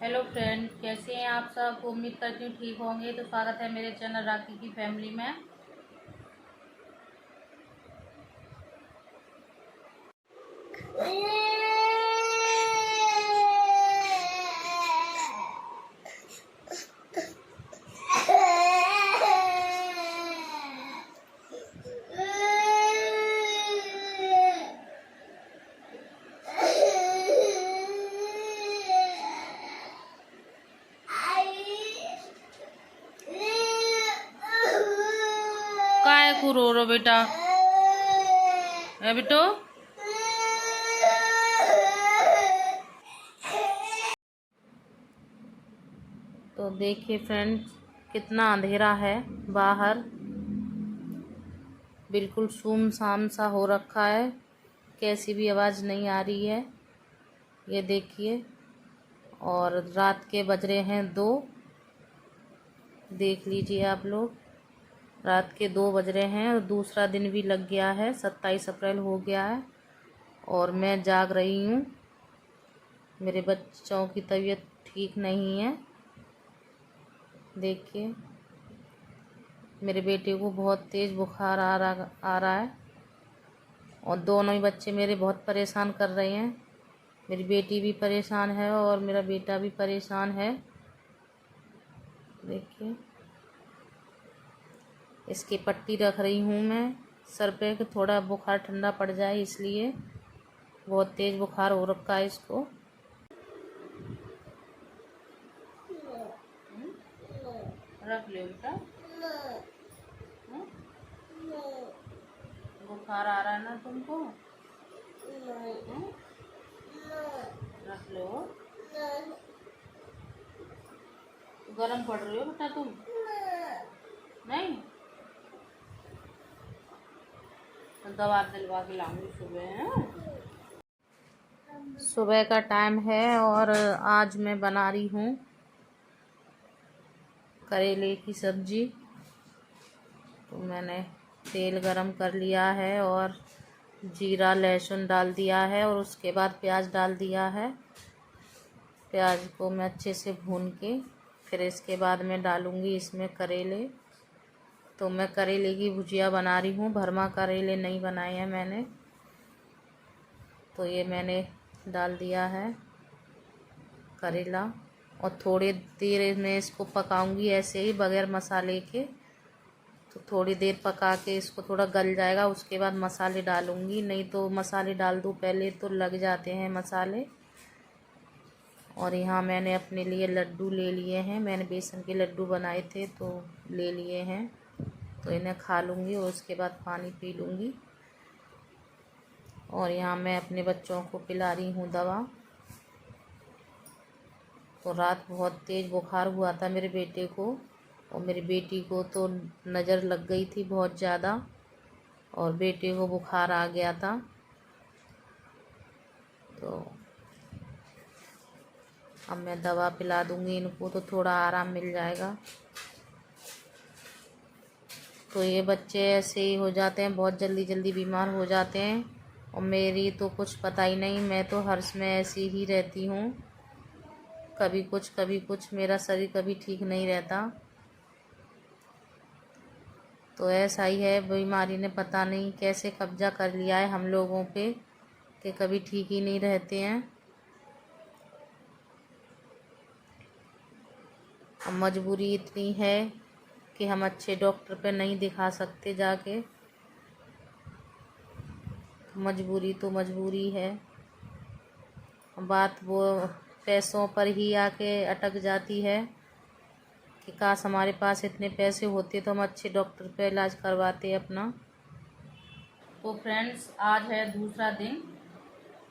Hello friend, कैसे हैं आप सब। उम्मीद करती हूँ ठीक होंगे। तो स्वागत है मेरे चैनल राखी की फैमिली में। काय को रो रो बेटा, है बेटो। तो देखिए फ्रेंड्स, कितना अंधेरा है बाहर, बिल्कुल सुमसाम सा हो रखा है। कैसी भी आवाज़ नहीं आ रही है, ये देखिए। और रात के बज रहे हैं 2। देख लीजिए आप लोग, रात के 2 बज रहे हैं और दूसरा दिन भी लग गया है। 27 अप्रैल हो गया है और मैं जाग रही हूँ। मेरे बच्चों की तबीयत ठीक नहीं है। देखिए, मेरे बेटे को बहुत तेज़ बुखार आ रहा है और दोनों ही बच्चे मेरे बहुत परेशान कर रहे हैं। मेरी बेटी भी परेशान है और मेरा बेटा भी परेशान है। देखिए, इसकी पट्टी रख रही हूँ मैं सर पे कि थोड़ा बुखार ठंडा पड़ जाए, इसलिए। बहुत तेज़ बुखार हो रखा है इसको। रख ले बेटा। बुखार आ रहा है ना तुमको? रख लो। गरम पड़ रही हो बेटा तुम? नहीं तो दवा दिलवा के लाऊंगी सुबह। सुबह का टाइम है और आज मैं बना रही हूँ करेले की सब्जी। तो मैंने तेल गरम कर लिया है और जीरा लहसुन डाल दिया है और उसके बाद प्याज डाल दिया है। प्याज को मैं अच्छे से भून के फिर इसके बाद मैं डालूँगी इसमें करेले। तो मैं करेले की भुजिया बना रही हूँ, भरमा करेले नहीं बनाए हैं मैंने। तो ये मैंने डाल दिया है करेला और थोड़ी देर में इसको पकाऊंगी ऐसे ही बगैर मसाले के। तो थोड़ी देर पका के इसको थोड़ा गल जाएगा, उसके बाद मसाले डालूंगी। नहीं तो मसाले डाल दूँ पहले तो लग जाते हैं मसाले। और यहाँ मैंने अपने लिए लड्डू ले लिए हैं, मैंने बेसन के लड्डू बनाए थे तो ले लिए हैं। तो इन्हें खा लूँगी और उसके बाद पानी पी लूँगी। और यहाँ मैं अपने बच्चों को पिला रही हूँ दवा। तो रात बहुत तेज़ बुखार हुआ था मेरे बेटे को और मेरी बेटी को तो नज़र लग गई थी बहुत ज़्यादा और बेटे को बुखार आ गया था। तो अब मैं दवा पिला दूँगी इनको तो थोड़ा आराम मिल जाएगा। तो ये बच्चे ऐसे ही हो जाते हैं, बहुत जल्दी जल्दी बीमार हो जाते हैं और मेरी तो कुछ पता ही नहीं। मैं तो हर समय ऐसी ही रहती हूँ, कभी कुछ मेरा शरीर कभी ठीक नहीं रहता। तो ऐसा ही है, बीमारी ने पता नहीं कैसे कब्जा कर लिया है हम लोगों पे कि कभी ठीक ही नहीं रहते हैं। अब मजबूरी इतनी है कि हम अच्छे डॉक्टर पे नहीं दिखा सकते जाके। मजबूरी तो मजबूरी है। बात वो पैसों पर ही आके अटक जाती है कि काश हमारे पास इतने पैसे होते तो हम अच्छे डॉक्टर पे इलाज करवाते अपना। तो फ्रेंड्स, आज है दूसरा दिन।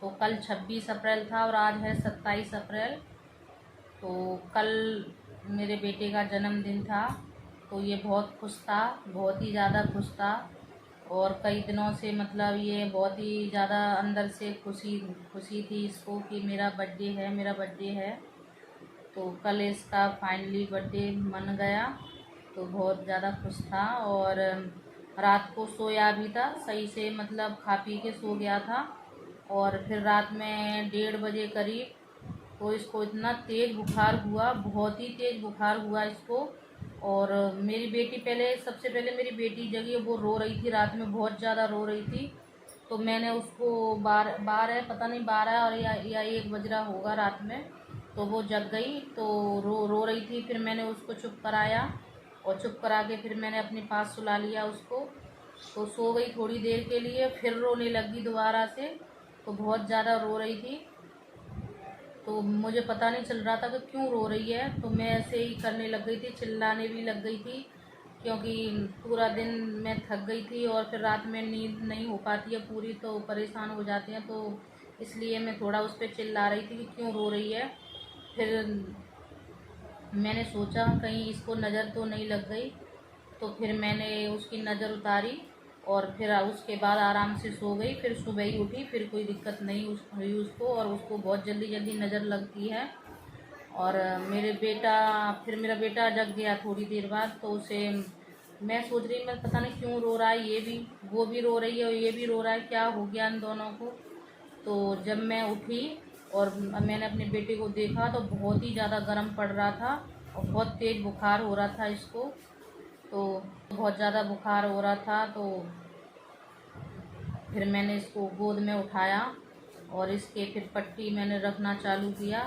तो कल 26 अप्रैल था और आज है 27 अप्रैल। तो कल मेरे बेटे का जन्मदिन था। तो ये बहुत खुश था, बहुत ही ज़्यादा खुश था और कई दिनों से मतलब ये बहुत ही ज़्यादा अंदर से खुशी थी इसको कि मेरा बर्थडे है, मेरा बर्थडे है। तो कल इसका फाइनली बर्थडे मन गया तो बहुत ज़्यादा खुश था। और रात को सोया भी था सही से, मतलब खा पी के सो गया था। और फिर रात में 1:30 बजे करीब तो इसको इतना तेज़ बुखार हुआ, बहुत ही तेज़ बुखार हुआ इसको। और मेरी बेटी सबसे पहले मेरी बेटी जगी, वो रो रही थी, रात में बहुत ज़्यादा रो रही थी। तो मैंने उसको 12 पता नहीं 12 और या 1 बज रहा होगा रात में, तो वो जग गई, तो रो रही थी। फिर मैंने उसको चुप कराया, और चुप करा के फिर मैंने अपने पास सुला लिया उसको। तो सो गई थोड़ी देर के लिए, फिर रोने लगी दोबारा से, तो बहुत ज़्यादा रो रही थी। तो मुझे पता नहीं चल रहा था कि क्यों रो रही है, तो मैं ऐसे ही करने लग गई थी, चिल्लाने भी लग गई थी, क्योंकि पूरा दिन मैं थक गई थी और फिर रात में नींद नहीं हो पाती है पूरी, तो परेशान हो जाते हैं। तो इसलिए मैं थोड़ा उस पर चिल्ला रही थी कि क्यों रो रही है। फिर मैंने सोचा कहीं इसको नज़र तो नहीं लग गई, तो फिर मैंने उसकी नज़र उतारी और फिर उसके बाद आराम से सो गई। फिर सुबह ही उठी, फिर कोई दिक्कत नहीं हुई उसको, और उसको बहुत जल्दी जल्दी नज़र लगती है। और मेरा बेटा जग गया थोड़ी देर बाद, तो उसे मैं सोच रही, मैं पता नहीं क्यों रो रहा है, वो भी रो रही है और ये भी रो रहा है, क्या हो गया इन दोनों को। तो जब मैं उठी और मैंने अपने बेटे को देखा, तो बहुत ही ज़्यादा गर्म पड़ रहा था और बहुत तेज़ बुखार हो रहा था इसको। तो बहुत ज़्यादा बुखार हो रहा था, तो फिर मैंने इसको गोद में उठाया और इसके फिर पट्टी मैंने रखना चालू किया,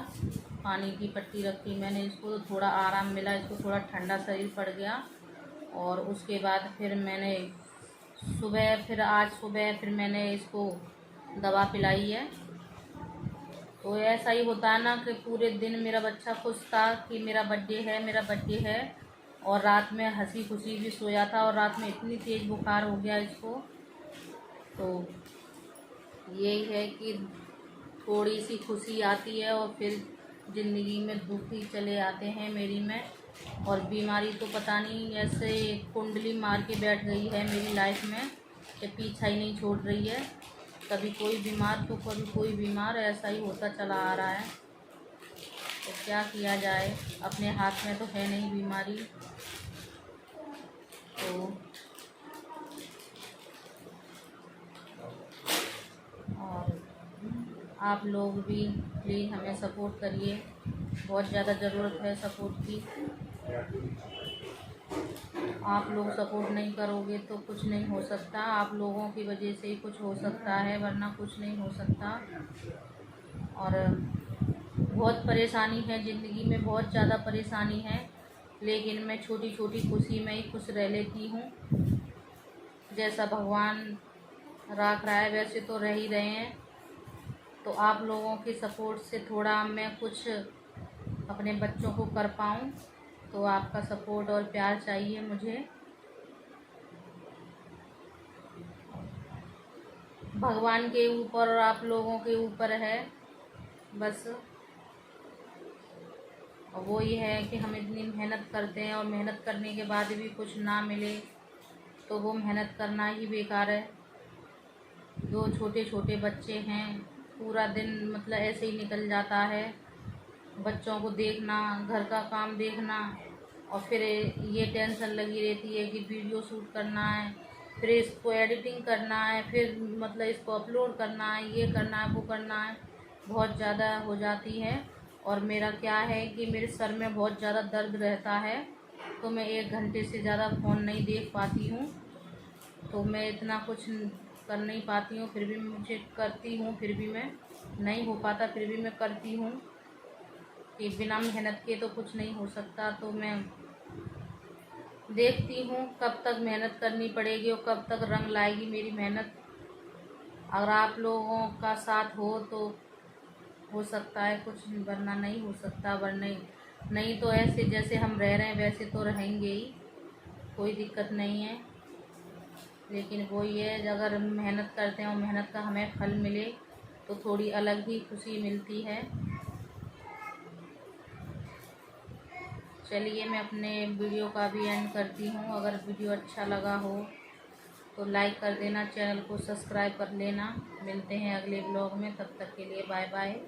पानी की पट्टी रखी मैंने इसको, तो थोड़ा आराम मिला इसको, थोड़ा ठंडा शरीर पड़ गया। और उसके बाद फिर मैंने आज सुबह फिर मैंने इसको दवा पिलाई है। तो ऐसा ही होता है ना कि पूरे दिन मेरा बच्चा खुश था कि मेरा बर्थडे है, और रात में हंसी खुशी भी सोया था, और रात में इतनी तेज़ बुखार हो गया इसको। तो यही है कि थोड़ी सी खुशी आती है और फिर ज़िंदगी में दुख ही चले आते हैं मेरी में। और बीमारी तो पता नहीं ऐसे कुंडली मार के बैठ गई है मेरी लाइफ में कि पीछा ही नहीं छोड़ रही है। कभी कोई बीमार तो कभी कोई बीमार, ऐसा ही होता चला आ रहा है। तो क्या किया जाए, अपने हाथ में तो है नहीं बीमारी। तो और आप लोग भी प्लीज़ हमें सपोर्ट करिए, बहुत ज़्यादा ज़रूरत है सपोर्ट की। आप लोग सपोर्ट नहीं करोगे तो कुछ नहीं हो सकता, आप लोगों की वजह से ही कुछ हो सकता है, वरना कुछ नहीं हो सकता। और बहुत परेशानी है ज़िंदगी में, बहुत ज़्यादा परेशानी है, लेकिन मैं छोटी छोटी खुशी में ही खुश रह लेती हूँ। जैसा भगवान रख रहा है वैसे तो रह ही रहे हैं। तो आप लोगों के सपोर्ट से थोड़ा मैं कुछ अपने बच्चों को कर पाऊँ, तो आपका सपोर्ट और प्यार चाहिए मुझे। भगवान के ऊपर और आप लोगों के ऊपर है बस। और वो ये है कि हम इतनी मेहनत करते हैं और मेहनत करने के बाद भी कुछ ना मिले तो वो मेहनत करना ही बेकार है। 2 छोटे छोटे बच्चे हैं, पूरा दिन मतलब ऐसे ही निकल जाता है, बच्चों को देखना, घर का काम देखना, और फिर ये टेंशन लगी रहती है कि वीडियो शूट करना है, फिर इसको एडिटिंग करना है, फिर मतलब इसको अपलोड करना है, ये करना है, वो करना है, बहुत ज़्यादा हो जाती है। और मेरा क्या है कि मेरे सर में बहुत ज़्यादा दर्द रहता है, तो मैं 1 घंटे से ज़्यादा फ़ोन नहीं देख पाती हूँ, तो मैं इतना कुछ कर नहीं पाती हूँ। फिर भी मुझे करती हूँ, फिर भी मैं नहीं हो पाता, फिर भी मैं करती हूँ कि बिना मेहनत के तो कुछ नहीं हो सकता। तो मैं देखती हूँ कब तक मेहनत करनी पड़ेगी और कब तक रंग लाएगी मेरी मेहनत। अगर आप लोगों का साथ हो तो हो सकता है कुछ, वरना नहीं हो सकता। वरना नहीं तो ऐसे जैसे हम रह रहे हैं वैसे तो रहेंगे ही, कोई दिक्कत नहीं है। लेकिन वो ये अगर मेहनत करते हैं और मेहनत का हमें फल मिले तो थोड़ी अलग ही खुशी मिलती है। चलिए मैं अपने वीडियो का भी एंड करती हूँ। अगर वीडियो अच्छा लगा हो तो लाइक कर देना, चैनल को सब्सक्राइब कर लेना। मिलते हैं अगले ब्लॉग में, तब तक के लिए बाय बाय।